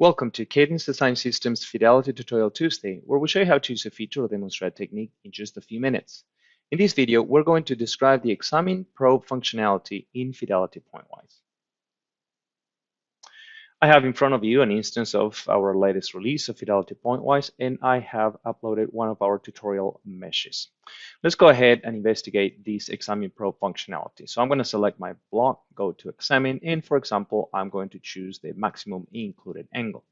Welcome to Cadence Design Systems Fidelity Tutorial Tuesday, where we show you how to use a feature or demonstrate a technique in just a few minutes. In this video, we're going to describe the examine probe functionality in Fidelity Pointwise. I have in front of you an instance of our latest release of Fidelity Pointwise, and I have uploaded one of our tutorial meshes. Let's go ahead and investigate this examine probe functionality. So I'm going to select my block, go to examine, and for example, I'm going to choose the maximum included angle.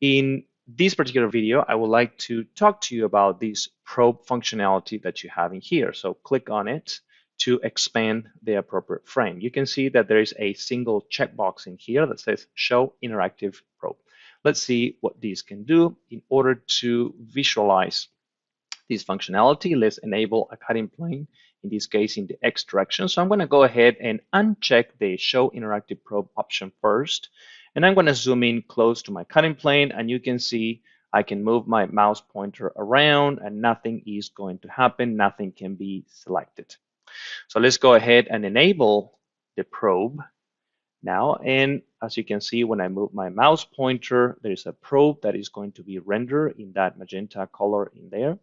In this particular video, I would like to talk to you about this probe functionality that you have in here. So click on it to expand the appropriate frame. You can see that there is a single checkbox in here that says Show Interactive Probe. Let's see what this can do. In order to visualize this functionality, let's enable a cutting plane, in this case in the X direction. So I'm going to go ahead and uncheck the Show Interactive Probe option first. And I'm going to zoom in close to my cutting plane, and you can see I can move my mouse pointer around and nothing is going to happen. Nothing can be selected. So let's go ahead and enable the probe now. And as you can see, when I move my mouse pointer, there's a probe that is going to be rendered in that magenta color in there.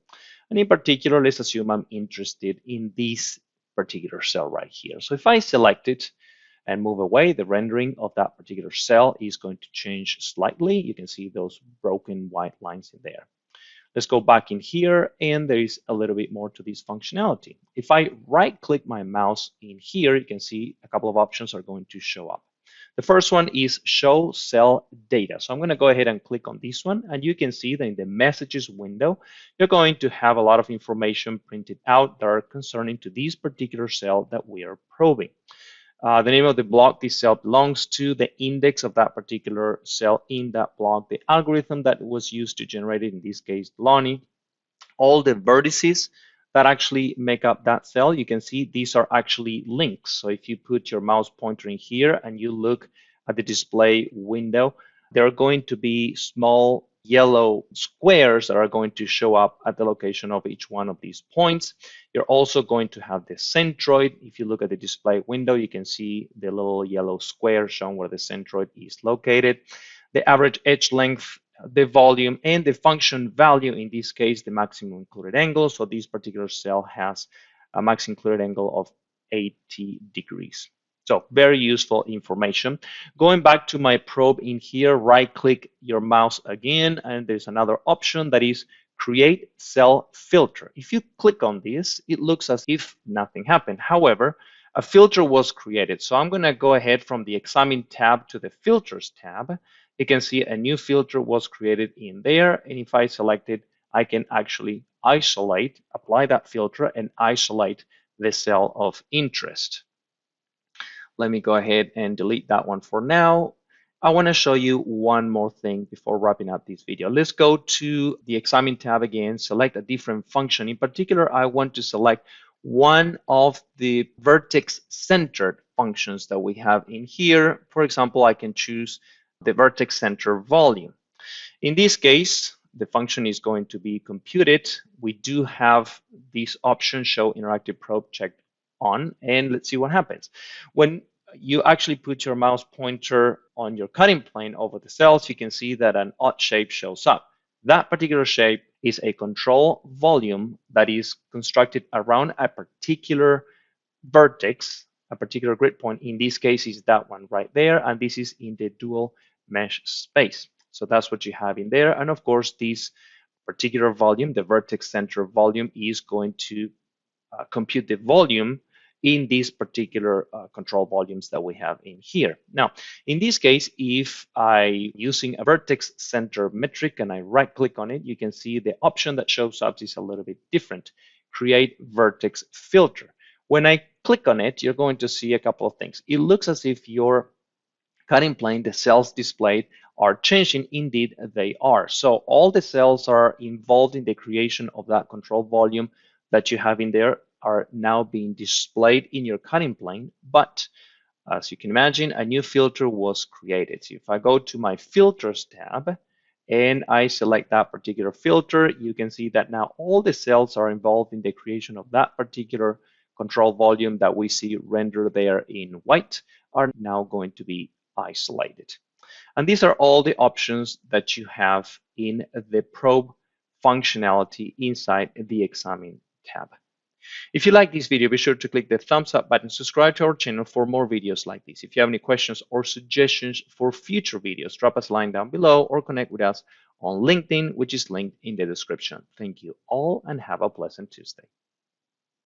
And in particular, let's assume I'm interested in this particular cell right here. So if I select it and move away, the rendering of that particular cell is going to change slightly. You can see those broken white lines in there. Let's go back in here, and there is a little bit more to this functionality. If I right-click my mouse in here, you can see a couple of options are going to show up. The first one is Show Cell Data. So I'm going to go ahead and click on this one, and you can see that in the Messages window, you're going to have a lot of information printed out that are concerning to this particular cell that we are probing. The name of the block this cell belongs to, the index of that particular cell in that block, the algorithm that was used to generate it, in this case, Lonnie, all the vertices that actually make up that cell. You can see these are actually links. So if you put your mouse pointer in here and you look at the display window, there are going to be small yellow squares that are going to show up at the location of each one of these points. You're also going to have the centroid. If you look at the display window, you can see the little yellow square showing where the centroid is located. The average edge length, the volume, and the function value, in this case, the maximum included angle. So this particular cell has a max included angle of 80 degrees. So very useful information. Going back to my probe in here, right-click your mouse again, and there's another option that is Create Cell Filter. If you click on this, it looks as if nothing happened. However, a filter was created. So I'm going to go ahead from the Examine tab to the Filters tab. You can see a new filter was created in there. And if I select it, I can actually isolate, apply that filter, and isolate the cell of interest. Let me go ahead and delete that one for now. I want to show you one more thing before wrapping up this video. Let's go to the Examine tab again, select a different function. In particular, I want to select one of the vertex-centered functions that we have in here. For example, I can choose the vertex center volume. In this case, the function is going to be computed. We do have this option, Show Interactive Probe, checked on, and let's see what happens. When you actually put your mouse pointer on your cutting plane over the cells, you can see that an odd shape shows up. That particular shape is a control volume that is constructed around a particular vertex, a particular grid point. In this case is that one right there, and this is in the dual mesh space. So that's what you have in there. And of course, this particular volume, the vertex center volume, is going to compute the volume in these particular control volumes that we have in here. Now, in this case, if I using a vertex center metric and I right click on it, you can see the option that shows up is a little bit different. Create vertex filter. When I click on it, you're going to see a couple of things. It looks as if your cutting plane, the cells displayed, are changing. Indeed, they are. So all the cells are involved in the creation of that control volume that you have in there are now being displayed in your cutting plane. But as you can imagine, a new filter was created. So if I go to my Filters tab and I select that particular filter, you can see that now all the cells are involved in the creation of that particular control volume that we see rendered there in white are now going to be isolated. And these are all the options that you have in the probe functionality inside the Examine tab. If you like this video, be sure to click the thumbs up button, subscribe to our channel for more videos like this. If you have any questions or suggestions for future videos, drop us a line down below or connect with us on LinkedIn, which is linked in the description. Thank you all and have a pleasant Tuesday.